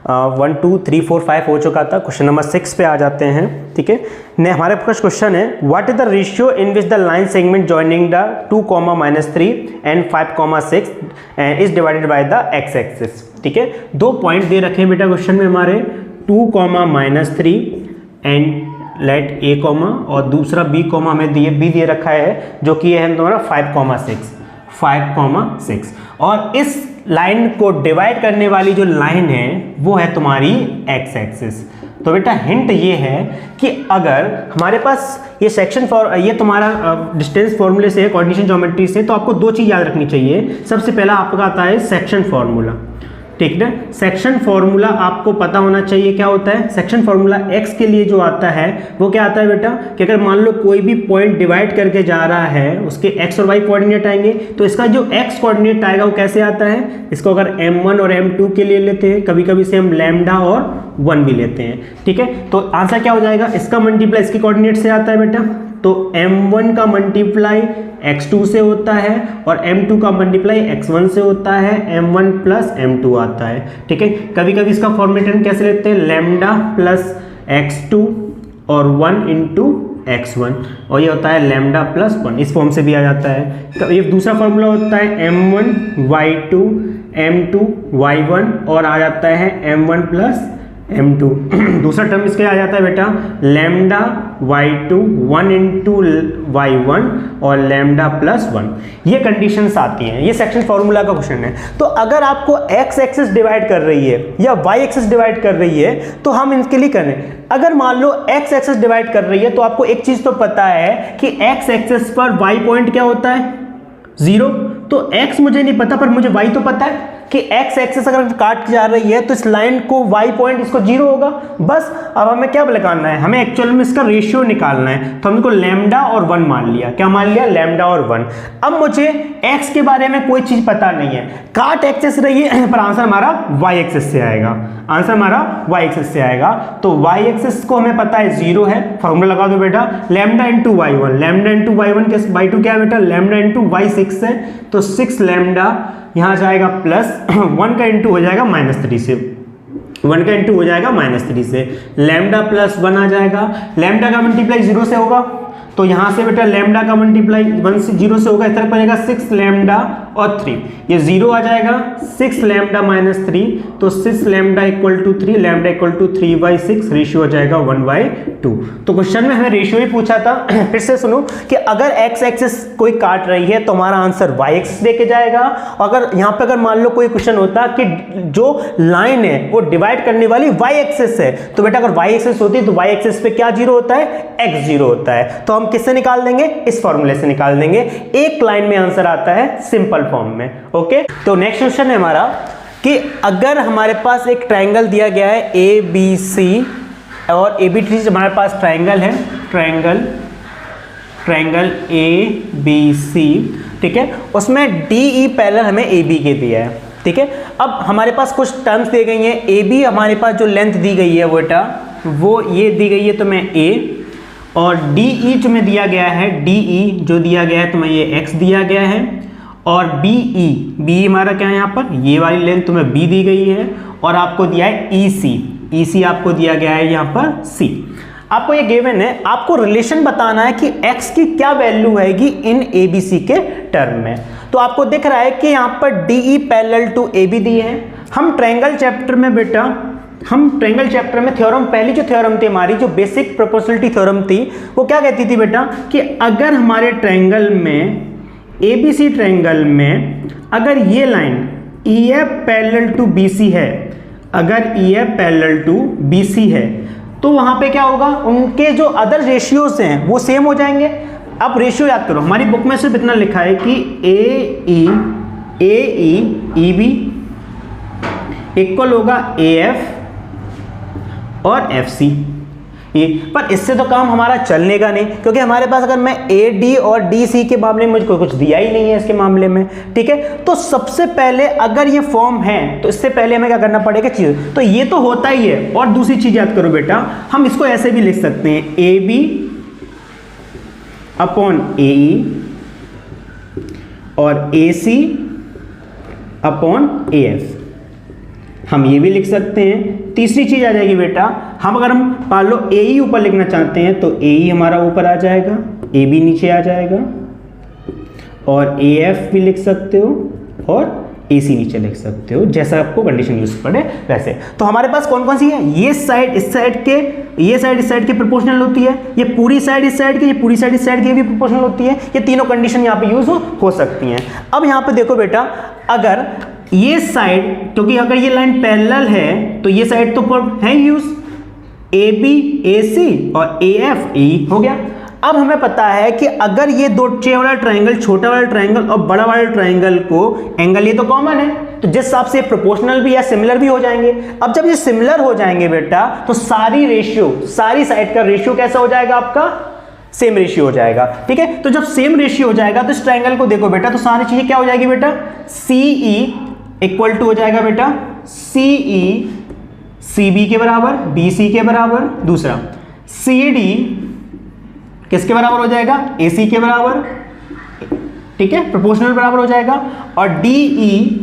1 2 3 4 5 हो चुका था। क्वेश्चन नंबर 6 पे आ जाते हैं। ठीक है, हमारे पास क्वेश्चन है what is the ratio in which the line segment joining the 2, -3 and 5, 6 is divided by the x axis. ठीक है, 2 पॉइंट दे रखे हैं बेटा क्वेश्चन में हमारे 2, -3 एंड लेट ए कॉमा और दूसरा बी कॉमा हमें बी दिए रखा है जो कि है तुम्हारा 5, 6 और इस लाइन को डिवाइड करने वाली जो लाइन है वो है तुम्हारी एक्स एक्सिस। तो बेटा हिंट ये है कि अगर हमारे पास ये सेक्शन ये तुम्हारा डिस्टेंस फॉर्मूले से कोऑर्डिनेशन ज्योमेट्री से, तो आपको 2 चीज़ याद रखनी चाहिए। सबसे पहला आपका आता है सेक्शन फॉर्मूला। ठीक है, सेक्शन फॉर्मूला आपको पता होना चाहिए क्या होता है। सेक्शन फॉर्मूला एक्स के लिए जो आता है वो क्या आता है बेटा कि अगर मान लो कोई भी पॉइंट डिवाइड करके जा रहा है, उसके एक्स और वाई कोऑर्डिनेट आएंगे, तो इसका जो एक्स कोऑर्डिनेट आएगा वो कैसे आता है। इसको अगर m1 और m2 के लिए लेते हैं, कभी कभी से हम लैम्डा और 1 भी लेते हैं। ठीक है, तो आंसर क्या हो जाएगा, इसका मल्टीप्लाई इसके कोऑर्डिनेट से आता है बेटा, तो m1 का मल्टीप्लाई x2 से होता है और m2 का मल्टीप्लाई x1 से होता है, m1 प्लस m2 आता है। ठीक है, कभी कभी इसका फॉर्मेट कैसे लेते हैं, लैम्डा प्लस x2 और 1 इंटू x1 और ये होता है लैम्डा प्लस 1, इस फॉर्म से भी आ जाता है। ये दूसरा फॉर्मूला होता है m1 y2 m2 y1 और आ जाता है m1 प्लस m2 दूसरा टर्म इसके आ जाता है बेटा लैम्डा y2 1 इंटू y1 और लैम्डा प्लस 1। ये कंडीशंस आती हैं, ये सेक्शन फॉर्मूला का क्वेश्चन है। तो अगर आपको x एक्सिस डिवाइड कर रही है या y एक्सिस डिवाइड कर रही है तो हम इनके लिए करें। अगर मान लो x एक्सिस डिवाइड कर रही है तो आपको एक चीज तो पता है कि x एक्सिस पर y पॉइंट क्या होता है, 0। तो x मुझे नहीं पता पर मुझे y तो पता है कि x एक्सिस अगर काट जा रही है तो इस लाइन को y पॉइंट इसको 0 होगा। बस अब हमें क्या निकालना है, हमें एक्चुअल में इसका रेशियो निकालना है। तो हमको लैम्डा और 1 मान लिया, क्या मान लिया, लैम्डा और 1। अब मुझे x के बारे में कोई चीज पता नहीं है, काट एक्सिस रही है पर आंसर हमारा y एक्सिस से आएगा, आंसर हमारा y एक्सिस से आएगा। तो y एक्सिस को हमें पता है 0 है, फॉर्मूला लगा दो बेटा lambda into y1, lambda into y1 के y2 क्या है बेटा, लैम्डा इंटू y 6 है, तो 6 लैम्डा यहाँ जाएगा प्लस 1 का इंटू हो जाएगा -3 से, 1 का इंटू हो जाएगा -3 से, लैम्डा प्लस 1 आ जाएगा, लैम्डा का मल्टीप्लाई 0 से होगा तो यहाँ से बेटा लैम्डा का मल्टीप्लाई 1 से 0 से होगा, इस तरह पड़ेगा 6 लैम्डा और 3, ये 0 आ जाएगा, 6 लैम्डा -3 तो 6 lambda equal to 3, lambda equal to 3/6, ratio हो जाएगा 1/2। तो क्वेश्चन में हमें रेशियो ही पूछा था। फिर से सुनो कि अगर x एक्सिस कोई काट रही है तो हमारा आंसर y एक्सिस लेके जाएगा। अगर यहाँ पे अगर मान लो कोई क्वेश्चन होता कि जो लाइन है वो डिवाइड करने वाली y एक्सिस है, तो बेटा अगर y एक्सिस होती है तो y एक्सिस पे क्या 0 होता है, x 0 होता है। तो हम किससे निकाल देंगे, इस फॉर्मूले से निकाल देंगे। एक लाइन में आंसर आता है सिंपल फॉर्म में। ओके, तो नेक्स्ट क्वेश्चन है हमारा कि अगर हमारे पास एक ट्रायंगल दिया गया है ABC और ABC हमारे पास ट्रायंगल है, ट्रायंगल ABC, ठीक है, उसमें DE पैरेलल हमें AB के दिया है। ठीक है, अब हमारे पास कुछ टर्म्स दी गई हैं, AB हमारे पास जो लेंथ दी गई है बेटा वो ये दी गई है तुम्हें A, और DE तुम्हें दिया गया है, DE जो दिया गया है तुम्हें ये x दिया गया है, और BE हमारा क्या है यहाँ पर, ये वाली लेंथ तुम्हें B दी गई है, और आपको दिया है EC आपको दिया गया है यहाँ पर C। आपको ये गिवन है, आपको रिलेशन बताना है कि x की क्या वैल्यू आएगी इन ABC के टर्म में। तो आपको दिख रहा है कि यहाँ पर DE पैरेलल टू AB दी है। हम ट्रायंगल चैप्टर में बेटा थ्योरम, पहली जो थ्योरम थी हमारी, जो बेसिक प्रोपोर्शनलिटी थ्योरम थी, वो क्या कहती थी बेटा कि अगर हमारे ट्रायंगल में ABC ट्रायंगल में अगर ये line EF parallel to BC है, अगर EF पैरेलल टू BC है तो वहां पे क्या होगा, उनके जो अदर रेशियोज हैं वो सेम हो जाएंगे। अब रेशियो याद करो, हमारी बुक में सिर्फ इतना लिखा है कि AE EB इक्वल होगा AF और FC। ये पर इससे तो काम हमारा चलने का नहीं, क्योंकि हमारे पास अगर मैं AD और DC के मामले में मुझको कुछ दिया ही नहीं है इसके मामले में। ठीक है, तो सबसे पहले अगर ये फॉर्म है तो इससे पहले हमें क्या करना पड़ेगा चीज, तो ये तो होता ही है। और दूसरी चीज याद करो बेटा, हम इसको ऐसे भी लिख सकते हैं AB अपॉन AE और AC अपॉन AF। हम ये भी लिख सकते हैं। तीसरी चीज आ जाएगी बेटा, अगर हम मान लो ए ई ऊपर लिखना चाहते हैं तो ए ई हमारा ऊपर आ जाएगा, ए बी नीचे आ जाएगा, और ए एफ भी लिख सकते हो और ए सी नीचे लिख सकते हो, जैसा आपको कंडीशन यूज पड़े वैसे। तो हमारे पास कौन कौन सी है, ये साइड इस साइड के, ये साइड इस साइड के प्रोपोर्शनल होती है, ये पूरी साइड इस साइड की, ये पूरी साइड इस साइड की भी प्रोपोर्शनल होती है। ये तीनों कंडीशन यहाँ पे यूज हो सकती हैं। अब यहाँ पे देखो बेटा, अगर ये साइड, क्योंकि अगर ये लाइन पैरेलल है तो ये साइड तो है यूज, ए बी ए सी और ए एफ ए हो गया। अब हमें पता है कि अगर ये दो चेयर वाला ट्रायंगल, छोटा वाला ट्रायंगल और बड़ा वाला ट्रायंगल को एंगल, ये तो कॉमन है, तो जिस हिसाब से प्रोपोर्शनल भी या सिमिलर भी हो जाएंगे। अब जब ये सिमिलर हो जाएंगे बेटा, तो सारी रेशियो, सारी साइड का रेशियो कैसा हो जाएगा, आपका सेम रेशियो हो जाएगा। ठीक है, तो जब सेम रेशियो हो जाएगा तो इस ट्रायंगल को देखो बेटा, तो सारी चीजें क्या हो जाएगी बेटा, सी ई इक्वल टू हो जाएगा बेटा सी ई सी बी के बराबर, बी सी के बराबर, दूसरा सी डी किसके बराबर हो जाएगा, ए सी के बराबर, ठीक है, प्रोपोर्शनल बराबर हो जाएगा, और डी ई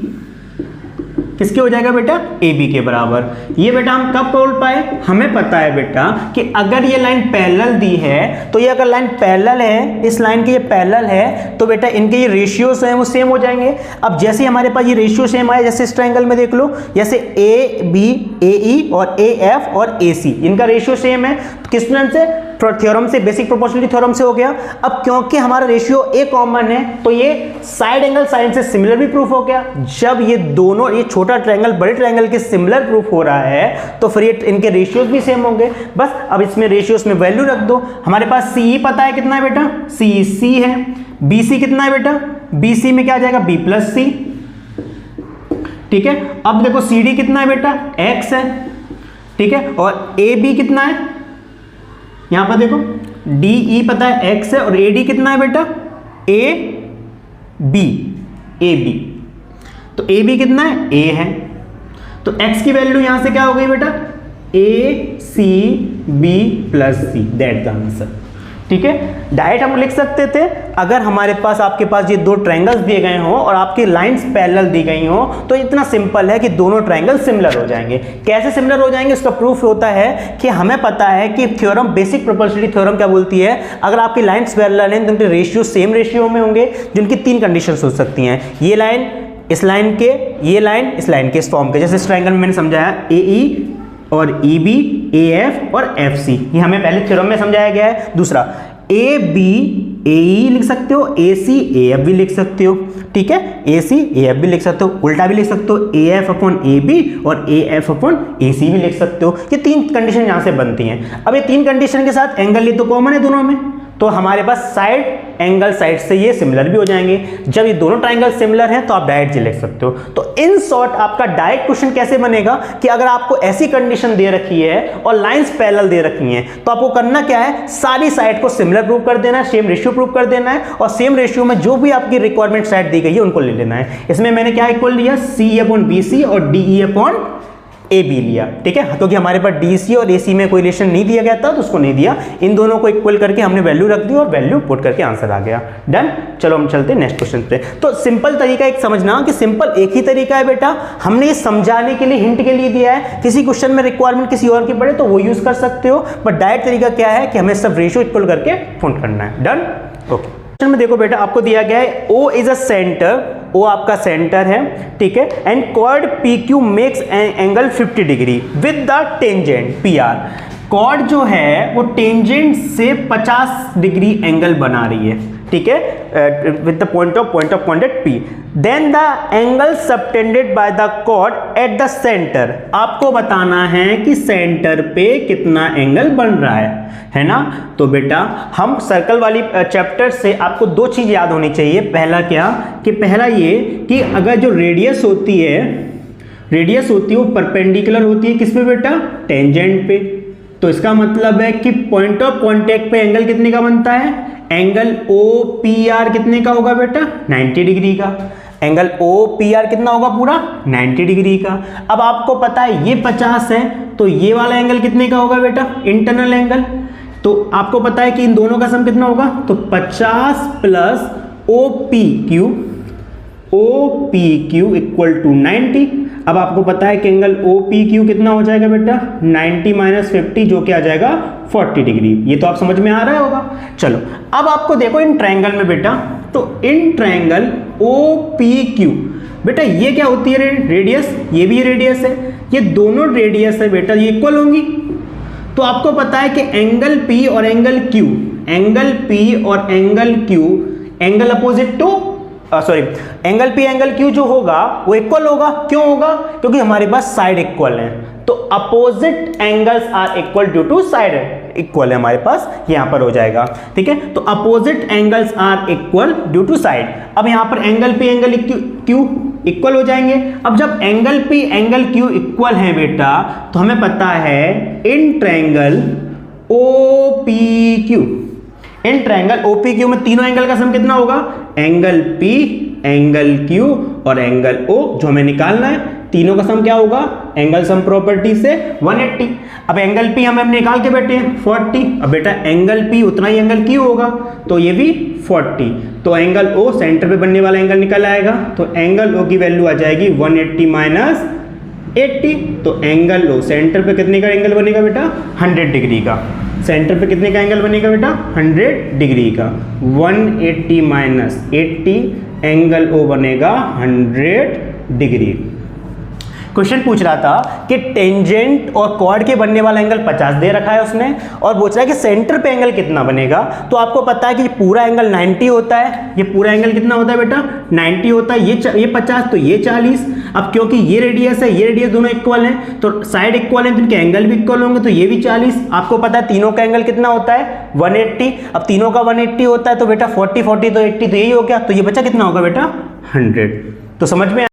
किसके हो जाएगा बेटा, ए बी के बराबर। ये बेटा हम कब बोल पाए, हमें पता है बेटा कि अगर ये लाइन पैरेलल दी है, तो ये अगर लाइन पैरेलल है, इस लाइन के ये पैरेलल है, तो बेटा इनके ये रेशियोज हैं वो सेम हो जाएंगे। अब जैसे हमारे पास ये रेशियो सेम आए, जैसे इस ट्रायंगल में देख लो, जैसे ए बी ए ई और ए एफ और ए सी, इनका रेशियो सेम है, किस टर्म से, थ्योरम से, बेसिक प्रोपोर्शनलिटी थ्योरम से हो गया। अब क्योंकि हमारा रेशियो ए कॉमन है, तो ये साइड एंगल साइड से सिमिलर भी प्रूफ हो गया। जब ये दोनों, ये छोटा ट्रायंगल बड़े ट्रायंगल के सिमिलर प्रूफ हो रहा है, तो फिर ये इनके रेशियोज भी सेम होंगे। बस अब इसमें रेशियोज में वैल्यू रख दो। हमारे पास सी पता है कितना है बेटा, सी सी है, बी सी कितना है बेटा, बी सी में क्या आ जाएगा, बी प्लस सी, ठीक है। अब देखो सी डी कितना है बेटा, एक्स है, ठीक है, और ए बी कितना है, यहां पर देखो डी ई पता है एक्स है, और ए डी कितना है बेटा, ए बी, ए बी, तो ए बी कितना है, ए है, तो एक्स की वैल्यू यहां से क्या हो गई बेटा, A C B plus C, that the answer. ठीक है, डायरेक्ट हम लिख सकते थे, अगर हमारे पास, आपके पास ये दो ट्रायंगल्स दिए गए हों और आपकी लाइंस पैरेलल दी गई हों, तो इतना सिंपल है कि दोनों ट्रायंगल सिमिलर हो जाएंगे। कैसे सिमिलर हो जाएंगे, उसका प्रूफ होता है कि हमें पता है कि थ्योरम, बेसिक प्रोपोर्शनलिटी थ्योरम क्या बोलती है, अगर आपकी लाइंस पैरेलल हैं तो उनके रेशियो सेम रेशियो में होंगे, जिनकी तीन कंडीशंस हो सकती हैं, ये लाइन इस लाइन के, ये लाइन इस लाइन के, इस फॉर्म के, जैसे इस ट्रायंगल में मैंने समझाया ए ई और ई बी, ए एफ और एफ सी, ये हमें पहले थ्योरम में समझाया गया है। दूसरा ए बी ए ई लिख सकते हो, ए सी ए एफ भी लिख सकते हो, ठीक है, ए सी ए एफ भी लिख सकते हो, उल्टा भी लिख सकते हो, A F upon A B और ए एफ अपॉन ए सी भी लिख सकते हो। ये तीन कंडीशन यहां से बनती हैं। अब ये तीन कंडीशन के साथ एंगल ये तो कॉमन है दोनों में, तो हमारे पास साइड एंगल साइड से ये सिमिलर भी हो जाएंगे। जब ये दोनों ट्रायंगल सिमिलर हैं तो आप डायरेक्ट जी लिख सकते हो। तो इन शॉर्ट आपका डायरेक्ट क्वेश्चन कैसे बनेगा कि अगर आपको ऐसी कंडीशन दे रखी है और लाइंस पैरेलल दे रखी हैं, तो आपको करना क्या है, सारी साइड को सिमिलर प्रूव कर देना है, सेम रेशियो प्रूव कर देना है, और सेम रेशियो में जो भी आपकी रिक्वायरमेंट साइड दी गई है उनको ले लेना है। इसमें मैंने क्या इक्वल लिया, सी अपॉन बी सी और D E upon A B लिया, ठीक है, क्योंकि हमारे पास डी सी और ए सी में कोई रिलेशन नहीं दिया गया था तो उसको नहीं दिया। इन दोनों को इक्वल करके हमने वैल्यू रख दी और वैल्यू पुट करके आंसर आ गया। डन। चलो हम चलते हैं नेक्स्ट क्वेश्चन पे। तो सिंपल तरीका एक समझना कि सिंपल एक ही तरीका है बेटा, हमने ये समझाने के लिए, हिंट के लिए दिया है। किसी क्वेश्चन में रिक्वायरमेंट किसी और की पड़े तो वो यूज कर सकते हो, बट डायरेक्ट तरीका क्या है कि हमें सब रेशियो इक्वल करके फाइंड करना है। डन। ओके, में देखो बेटा आपको दिया गया है O is a centre, O आपका सेंटर है, ठीक है, and chord PQ makes an angle 50 degree with the tangent PR। Chord जो है वो टेंजेंट से 50 डिग्री एंगल बना रही है, ठीक है, with the point of contact P। Then the angle subtended by the chord at the centre. आपको बताना है कि सेंटर पे कितना एंगल बन रहा है ना। तो बेटा हम सर्कल वाली चैप्टर से आपको दो चीज याद होनी चाहिए। पहला क्या कि पहला ये कि अगर जो रेडियस होती है वो परपेंडिकुलर होती है किस पे बेटा, टेंजेंट पे। तो इसका मतलब है कि पॉइंट ऑफ कांटेक्ट पे एंगल कितने का बनता है, एंगल OPR कितने का होगा बेटा, 90 डिग्री का। एंगल OPR कितना होगा, पूरा 90 डिग्री का। अब आपको पता है ये 50 है, तो ये वाला एंगल कितने का होगा बेटा, इंटरनल एंगल। तो आपको पता है कि इन दोनों का सम कितना होगा, तो 50 प्लस OPQ इक्वल टू 90। अब आपको पता है कि एंगल ओ पी क्यू कितना हो जाएगा बेटा 90 माइनस 50 जो कि आ जाएगा 40 डिग्री। ये तो आप समझ में आ रहा होगा। चलो अब आपको देखो इन ट्रायंगल में बेटा, तो in triangle O P Q बेटा ये क्या होती है रेडियस, ये भी रेडियस है, ये दोनों रेडियस है बेटा ये इक्वल होंगी। तो आपको पता है कि एंगल P और एंगल Q, एंगल P और angle Q angle opposite to angle P angle Q जो होगा वो इक्वल होगा। क्यों होगा? क्योंकि हमारे पास साइड इक्वल है। तो opposite angles are equal due to side equal है हमारे पास, यहाँ पर हो जाएगा। ठीक है, तो opposite angles are equal due to side. अब यहाँ पर angle P angle Q equal हो जाएंगे। अब जब angle P angle Q equal है बेटा, तो हमें पता है in triangle OPQ, in triangle OPQ में तीनों एंगल का सम कितना होगा? एंगल P एंगल Q और एंगल O जो हमें निकालना है, तीनों का सम क्या होगा? एंगल सम प्रॉपर्टी से 180। अब एंगल P हमें निकाल के बैठे हैं 40। अब बेटा एंगल P उतना ही एंगल Q होगा, तो ये भी 40। तो एंगल O सेंटर पे बनने वाला एंगल निकल आएगा। तो एंगल O की वैल्यू आ जाएगी 180 माइनस 80। तो एंगल O सेंटर पे कितने का एंगल बनेगा बेटा? 100 डिग्री का। सेंटर पे कितने का एंगल बनेगा बेटा? 100 डिग्री का। 180 माइनस 80 एंगल O बनेगा 100 डिग्री। क्वेश्चन पूछ रहा था कि टेंजेंट और कॉर्ड के बनने वाला एंगल 50 दे रखा है उसने, और पूछ रहा है कि सेंटर पे एंगल कितना बनेगा। तो आपको पता है कि पूरा एंगल 90 होता है। ये पूरा एंगल कितना होता है बेटा? 90 होता है। ये 50 तो ये 40। अब क्योंकि ये रेडियस है, ये रेडियस दोनों इक्वल हैं, तो साइड इक्वल है तो इनके एंगल भी इक्वल होंगे, तो ये भी 40। आपको पता है तीनों का एंगल कितना होता है? 180। अब तीनों का 180 होता है तो बेटा 40 40 तो 80, तो यही हो गया। तो ये बचा कितना होगा बेटा? 100। तो समझ में